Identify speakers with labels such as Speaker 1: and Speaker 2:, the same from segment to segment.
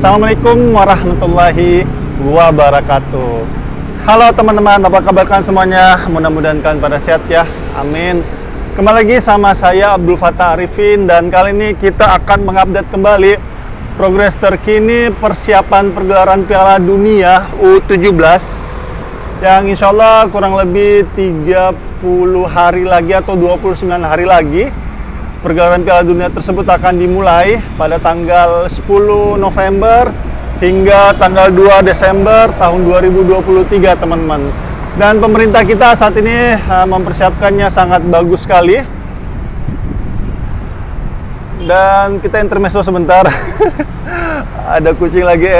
Speaker 1: Assalamualaikum warahmatullahi wabarakatuh. Halo teman-teman, apa kabar kalian semuanya? Mudah-mudahan kalian pada sehat ya, amin. Kembali lagi sama saya Abdul Fattah Arifin, dan kali ini kita akan mengupdate kembali progres terkini persiapan pergelaran Piala Dunia U17 yang insya Allah kurang lebih 30 hari lagi atau 29 hari lagi. Pergelaran Piala Dunia tersebut akan dimulai pada tanggal 10 November hingga tanggal 2 Desember tahun 2023, teman-teman. Dan pemerintah kita saat ini mempersiapkannya sangat bagus sekali. Dan kita intermezzo sebentar. Ada kucing lagi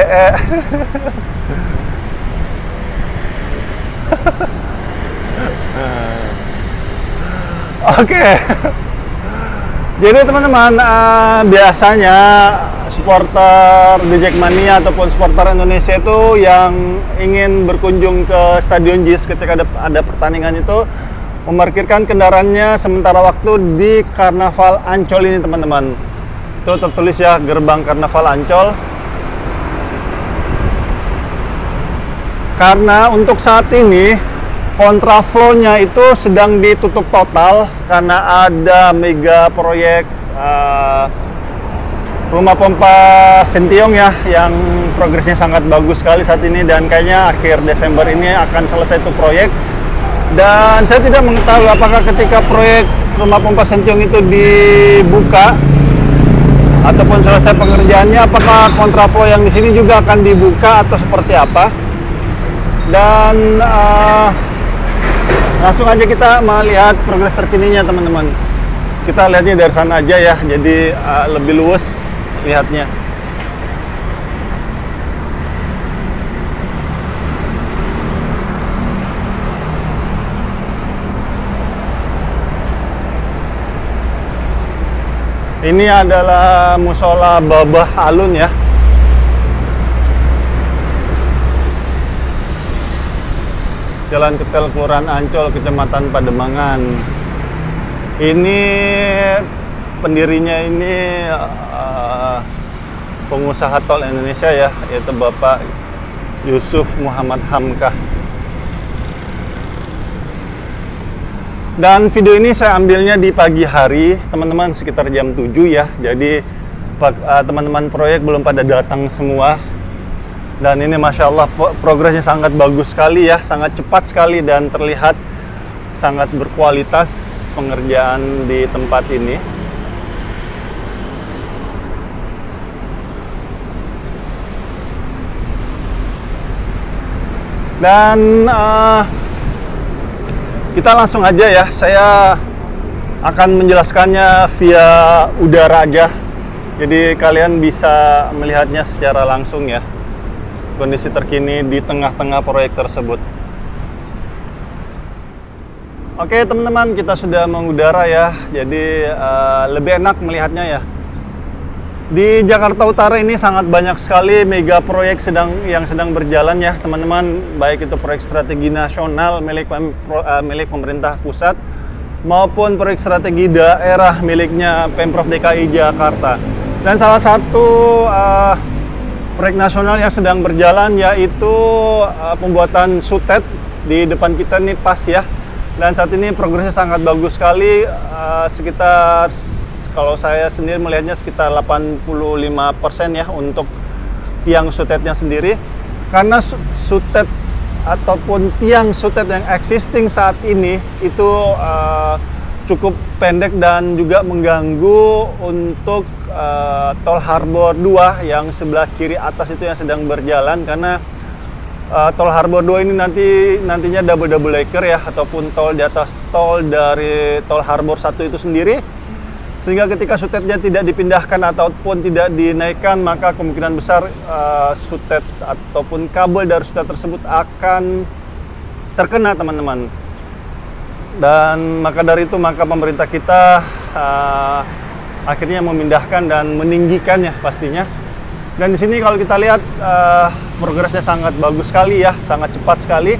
Speaker 1: Oke. Jadi teman-teman, biasanya supporter The Jackmania ataupun supporter Indonesia itu yang ingin berkunjung ke Stadion JIS ketika ada pertandingan itu memarkirkan kendaraannya sementara waktu di Karnaval Ancol ini, teman-teman. Itu tertulis ya, gerbang Karnaval Ancol. Karena untuk saat ini kontraflow-nya itu sedang ditutup total karena ada mega proyek rumah pompa Sentiong ya, yang progresnya sangat bagus sekali saat ini, dan kayaknya akhir Desember ini akan selesai itu proyek. Dan saya tidak mengetahui apakah ketika proyek rumah pompa Sentiong itu dibuka ataupun selesai pengerjaannya, apakah kontraflow yang di sini juga akan dibuka atau seperti apa. Dan langsung aja kita melihat progres terkininya, teman-teman. Kita lihatnya dari sana aja ya, jadi lebih luwes lihatnya. Ini adalah Musola Babah Alun ya. Jalan Ketel, Kelurahan Ancol, Kecamatan Pademangan. Ini pendirinya ini pengusaha tol Indonesia ya, yaitu Bapak Yusuf Muhammad Hamkah. Dan video ini saya ambilnya di pagi hari, teman-teman, sekitar jam 7 ya. Jadi teman-teman proyek belum pada datang semua. Dan ini Masya Allah progresnya sangat bagus sekali ya, sangat cepat sekali dan terlihat sangat berkualitas pengerjaan di tempat ini. Dan kita langsung aja ya, saya akan menjelaskannya via udara aja. Jadi kalian bisa melihatnya secara langsung ya, kondisi terkini di tengah-tengah proyek tersebut. Oke teman-teman, kita sudah mengudara ya, jadi lebih enak melihatnya ya. Di Jakarta Utara ini sangat banyak sekali mega proyek yang sedang berjalan ya, teman-teman. Baik itu proyek strategi nasional milik pemerintah pusat maupun proyek strategi daerah miliknya Pemprov DKI Jakarta. Dan salah satu proyek nasional yang sedang berjalan yaitu pembuatan sutet di depan kita nih pas ya. Dan saat ini progresnya sangat bagus sekali, sekitar kalau saya sendiri melihatnya sekitar 85% ya untuk tiang sutetnya sendiri. Karena sutet ataupun tiang sutet yang existing saat ini itu cukup pendek dan juga mengganggu untuk tol Harbor 2 yang sebelah kiri atas itu yang sedang berjalan, karena tol Harbor 2 ini nantinya double decker ya, ataupun tol di atas tol dari tol Harbor 1 itu sendiri. Sehingga ketika sutetnya tidak dipindahkan ataupun tidak dinaikkan, maka kemungkinan besar sutet ataupun kabel dari sutet tersebut akan terkena, teman-teman. Dan maka dari itu maka pemerintah kita akhirnya memindahkan dan meninggikannya pastinya. Dan di sini kalau kita lihat progresnya sangat bagus sekali ya, sangat cepat sekali.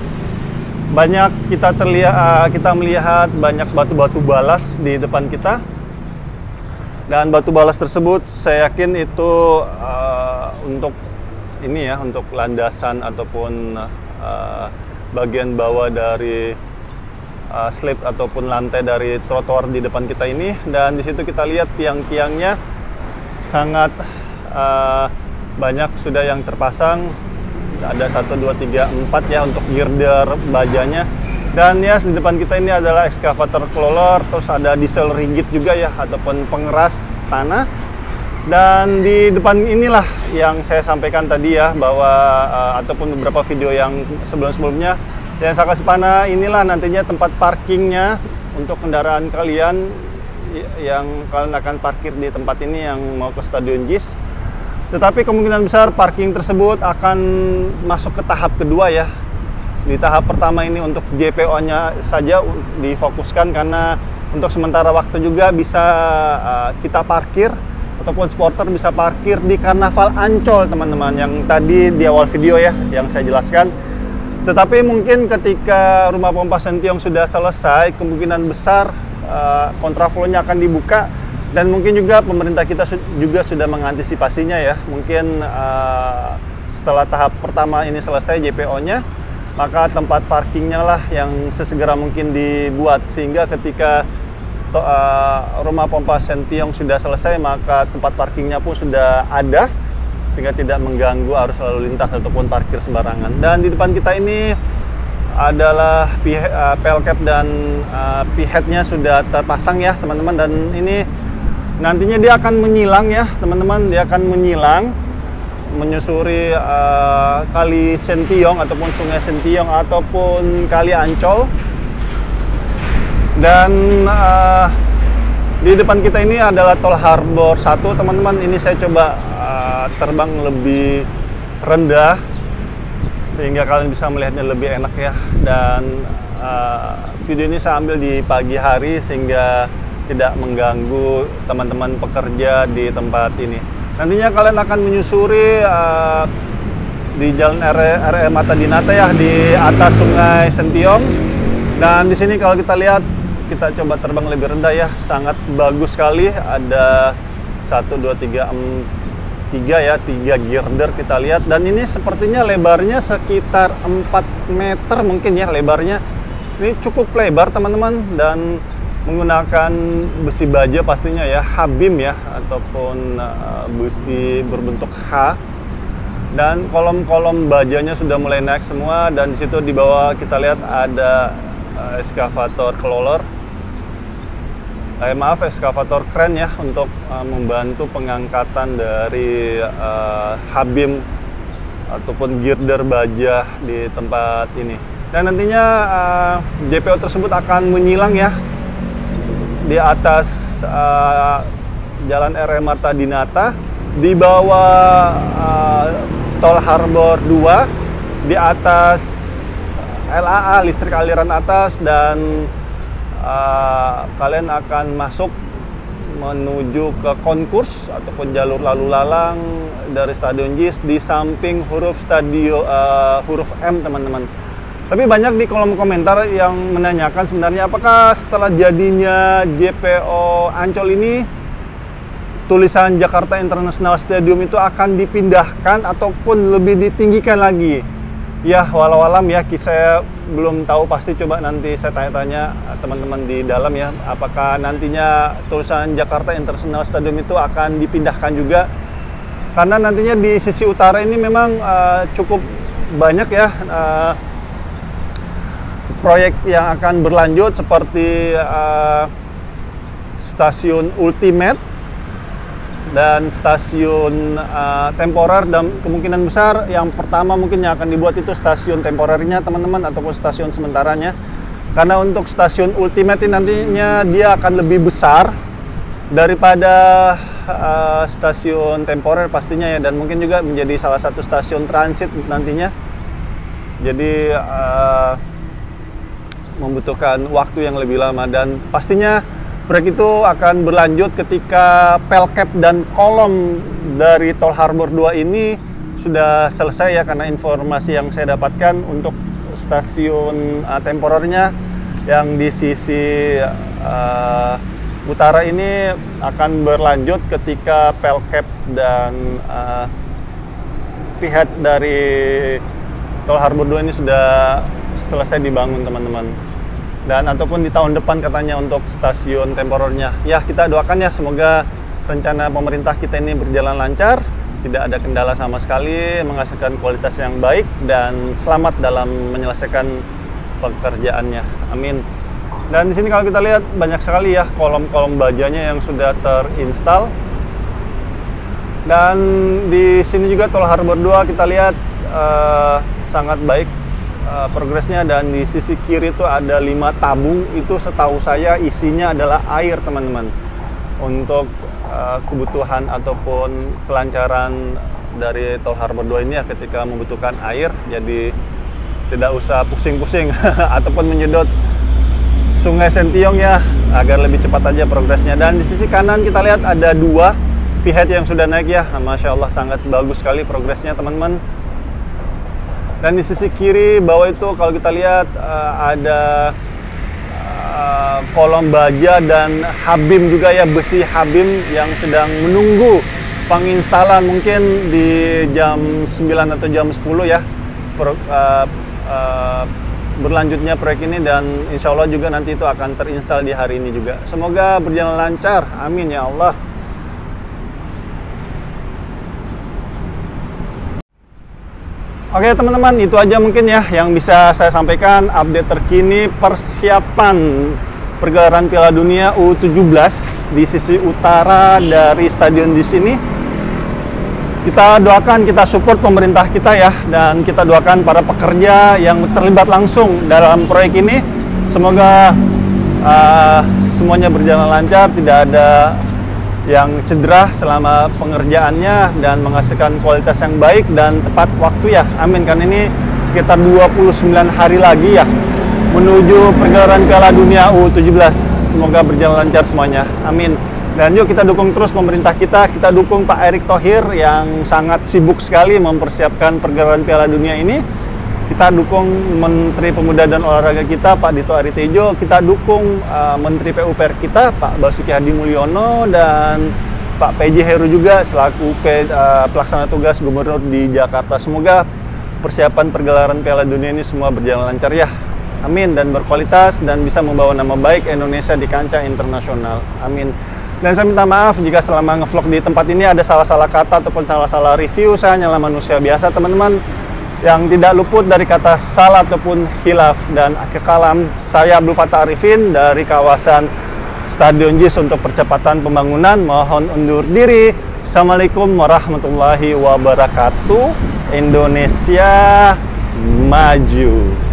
Speaker 1: Banyak kita melihat banyak batu-batu balas di depan kita. Dan batu balas tersebut saya yakin itu untuk ini ya, untuk landasan ataupun bagian bawah dari slip ataupun lantai dari trotoar di depan kita ini. Dan di situ kita lihat tiang-tiangnya sangat banyak sudah yang terpasang. Ada 1, 2, 3, 4 ya untuk girder bajanya. Dan ya di depan kita ini adalah excavator crawler, terus ada diesel rigid juga ya, ataupun pengeras tanah. Dan di depan inilah yang saya sampaikan tadi ya, bahwa ataupun beberapa video yang sebelum-sebelumnya, yang Sakasipana inilah nantinya tempat parkingnya untuk kendaraan kalian yang kalian akan parkir di tempat ini yang mau ke Stadion JIS. Tetapi kemungkinan besar parking tersebut akan masuk ke tahap kedua ya. Di tahap pertama ini untuk JPO-nya saja difokuskan, karena untuk sementara waktu juga bisa kita parkir ataupun supporter bisa parkir di Karnaval Ancol, teman-teman, yang tadi di awal video ya yang saya jelaskan. Tetapi mungkin ketika rumah pompa Sentiong sudah selesai, kemungkinan besar kontraflow-nya akan dibuka, dan mungkin juga pemerintah kita juga sudah mengantisipasinya ya. Mungkin setelah tahap pertama ini selesai JPO-nya, maka tempat parkingnya lah yang sesegera mungkin dibuat, sehingga ketika rumah pompa Sentiong sudah selesai, maka tempat parkingnya pun sudah ada, sehingga tidak mengganggu arus lalu lintas ataupun parkir sembarangan. Dan di depan kita ini adalah pelcap dan pihead-nya sudah terpasang ya, teman-teman. Dan ini nantinya dia akan menyilang ya, teman-teman. Dia akan menyilang menyusuri kali Sentiong ataupun sungai Sentiong ataupun kali Ancol. Dan di depan kita ini adalah Tol Harbor 1, teman-teman. Ini saya coba terbang lebih rendah sehingga kalian bisa melihatnya lebih enak ya. Dan video ini saya ambil di pagi hari sehingga tidak mengganggu teman-teman pekerja di tempat ini. Nantinya kalian akan menyusuri di Jalan RE Mata Dinata ya, di atas sungai Sentiong. Dan di sini kalau kita lihat, kita coba terbang lebih rendah ya, sangat bagus sekali. Ada 1, 2, 3, 3 ya, 3 girder kita lihat. Dan ini sepertinya lebarnya sekitar 4 meter mungkin ya lebarnya. Ini cukup lebar, teman-teman, dan menggunakan besi baja pastinya ya, H-beam ya, ataupun besi berbentuk H. Dan kolom-kolom bajanya sudah mulai naik semua. Dan di situ di bawah kita lihat ada excavator crawler, excavator crane ya, untuk membantu pengangkatan dari H-beam ataupun girder baja di tempat ini. Dan nantinya JPO tersebut akan menyilang ya di atas Jalan RE Marta Dinata, di bawah Tol Harbor 2, di atas LAA, listrik aliran atas. Dan kalian akan masuk menuju ke konkurs ataupun jalur lalu lalang dari Stadion JIS di samping huruf M, teman-teman. Tapi banyak di kolom komentar yang menanyakan sebenarnya apakah setelah jadinya JPO Ancol ini tulisan Jakarta International Stadium itu akan dipindahkan ataupun lebih ditinggikan lagi. Ya, walau alam ya, saya belum tahu pasti. Coba nanti saya tanya-tanya teman-teman di dalam ya, apakah nantinya tulisan Jakarta International Stadium itu akan dipindahkan juga. Karena nantinya di sisi utara ini memang cukup banyak ya proyek yang akan berlanjut, seperti stasiun Ultimate dan stasiun temporer. Dan kemungkinan besar yang pertama mungkin yang akan dibuat itu stasiun temporernya, teman-teman, ataupun stasiun sementaranya. Karena untuk stasiun Ultimate ini nantinya dia akan lebih besar daripada stasiun temporer pastinya ya, dan mungkin juga menjadi salah satu stasiun transit nantinya. Jadi membutuhkan waktu yang lebih lama, dan pastinya proyek itu akan berlanjut ketika pelcap dan kolom dari Tol Harbor 2 ini sudah selesai ya. Karena informasi yang saya dapatkan untuk stasiun temporernya yang di sisi utara ini akan berlanjut ketika pelcap dan pihat dari Tol Harbor 2 ini sudah selesai dibangun teman-teman. Dan ataupun di tahun depan katanya untuk stasiun temporernya. Ya, kita doakan ya semoga rencana pemerintah kita ini berjalan lancar, tidak ada kendala sama sekali, menghasilkan kualitas yang baik dan selamat dalam menyelesaikan pekerjaannya. Amin. Dan di sini kalau kita lihat banyak sekali ya kolom-kolom bajanya yang sudah terinstal. Dan di sini juga Tol Harbor 2 kita lihat sangat baik progresnya, dan di sisi kiri itu ada 5 tabung, itu setahu saya isinya adalah air teman-teman, untuk kebutuhan ataupun kelancaran dari Tol Harbor 2 ini ya ketika membutuhkan air, jadi tidak usah pusing-pusing ataupun menyedot Sungai Sentiong ya, agar lebih cepat aja progresnya. Dan di sisi kanan kita lihat ada 2 pihat yang sudah naik ya, Masya Allah sangat bagus sekali progresnya teman-teman. Dan di sisi kiri bawah itu kalau kita lihat ada kolom baja dan habim juga ya, besi habim yang sedang menunggu penginstalan mungkin di jam 9 atau jam 10 ya berlanjutnya proyek ini, dan insya Allah juga nanti itu akan terinstal di hari ini juga. Semoga berjalan lancar, amin ya Allah. Oke teman-teman, itu aja mungkin ya yang bisa saya sampaikan update terkini persiapan pergelaran Piala Dunia U17 di sisi utara dari stadion di sini. Kita doakan, kita support pemerintah kita ya, dan kita doakan para pekerja yang terlibat langsung dalam proyek ini. Semoga semuanya berjalan lancar, tidak ada yang cedera selama pengerjaannya, dan menghasilkan kualitas yang baik dan tepat waktu ya, amin. Kan ini sekitar 29 hari lagi ya menuju pergelaran Piala Dunia U17. Semoga berjalan lancar semuanya, amin. Dan yuk kita dukung terus pemerintah kita dukung Pak Erick Thohir yang sangat sibuk sekali mempersiapkan pergelaran Piala Dunia ini. Kita dukung Menteri Pemuda dan Olahraga kita, Pak Dito Aritejo. Kita dukung Menteri PUPR kita, Pak Basuki Hadi Mulyono, dan Pak PJ Heru juga selaku pelaksana tugas Gubernur di Jakarta. Semoga persiapan pergelaran Piala Dunia ini semua berjalan lancar ya, amin, dan berkualitas dan bisa membawa nama baik Indonesia di kancah internasional, amin. Dan saya minta maaf jika selama ngevlog di tempat ini ada salah-salah kata ataupun salah-salah review. Saya hanyalah manusia biasa teman-teman, yang tidak luput dari kata salah ataupun khilaf. Dan akhir kalam, saya Abdul Fattah Arifin dari kawasan Stadion JIS untuk percepatan pembangunan. Mohon undur diri. Assalamualaikum warahmatullahi wabarakatuh. Indonesia maju.